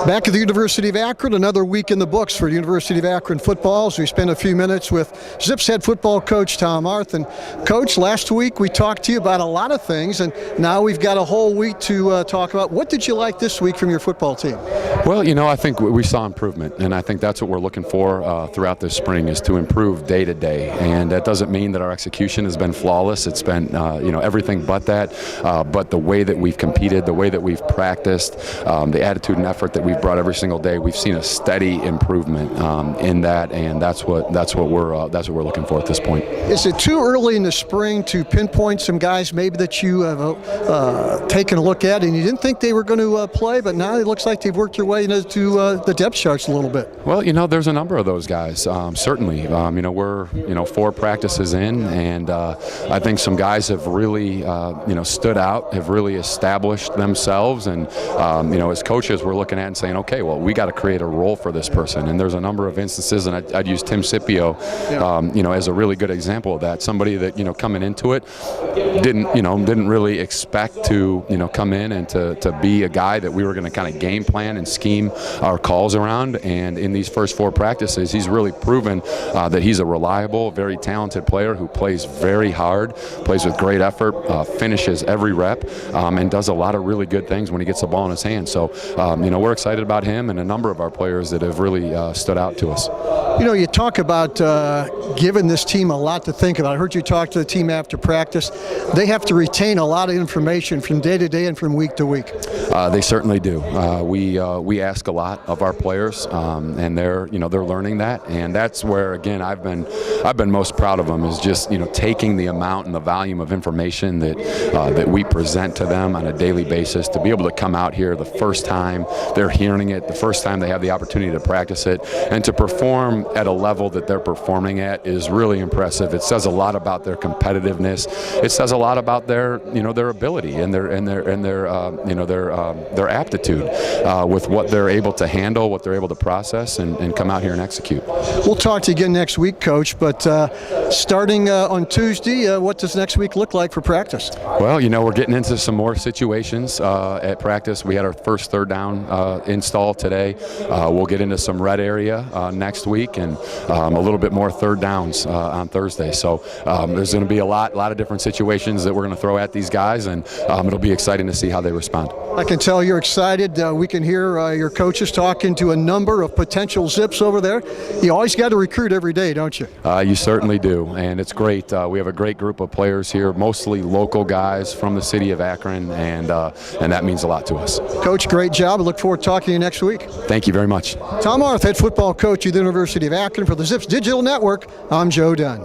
Back at the University of Akron, another week in the books for University of Akron football as we spend a few minutes with Zips head football coach Tom Arth. And Coach, last week we talked to you about a lot of things, and now we've got a whole week to talk about. What did you like this week from your football team? Well, I think we saw improvement, and I think that's what we're looking for throughout this spring, is to improve day to day. And that doesn't mean that our execution has been flawless. It's been, everything but that. But the way that we've competed, the way that we've practiced, the attitude and effort that we've brought every single day, we've seen a steady improvement in that, and that's what we're looking for at this point. Is it too early in the spring to pinpoint some guys maybe that you have taken a look at and you didn't think they were going to play, but now it looks like they've worked their way into the depth charts a little bit? Well, there's a number of those guys. Certainly, we're 4 practices in, and I think some guys have really stood out, have really established themselves, and as coaches we're looking at and saying, okay, well, we got to create a role for this person. And there's a number of instances, and I'd use Tim Scipio, as a really good example of that. Somebody that coming into it didn't really expect to come in and to be a guy that we were going to kind of game plan and scheme our calls around. And in these first 4 practices, he's really proven that he's a reliable, very talented player who plays very hard, plays with great effort, finishes every rep, and does a lot of really good things when he gets the ball in his hands. So we're excited about him and a number of our players that have really stood out to us. You talk about giving this team a lot to think about. I heard you talk to the team after practice. They have to retain a lot of information from day to day and from week to week. They certainly do. We ask a lot of our players, and they're learning that, and that's where again I've been most proud of them, is just taking the amount and the volume of information that we present to them on a daily basis, to be able to come out here the first time they're hearing it, the first time they have the opportunity to practice it, and to perform at a level that they're performing at is really impressive. It says a lot about their competitiveness. It says a lot about their ability and their aptitude with what they're able to handle, what they're able to process, and come out here and execute. We'll talk to you again next week, Coach, but starting on Tuesday, what does next week look like for practice? Well, we're getting into some more situations at practice. We had our first third down install today. We'll get into some red area next week, and a little bit more third downs on Thursday. So there's going to be a lot of different situations that we're going to throw at these guys, and it'll be exciting to see how they respond. I can tell you're excited. We can hear your coaches talking to a number of potential Zips over there. You always got to recruit every day, don't you? You certainly do, and it's great. We have a great group of players here, mostly local guys from the city of Akron, and that means a lot to us. Coach, great job. I look forward to talking to you next week. Thank you very much. Tom Arth, head football coach at the University of Akron. For the Zips Digital Network, I'm Joe Dunn.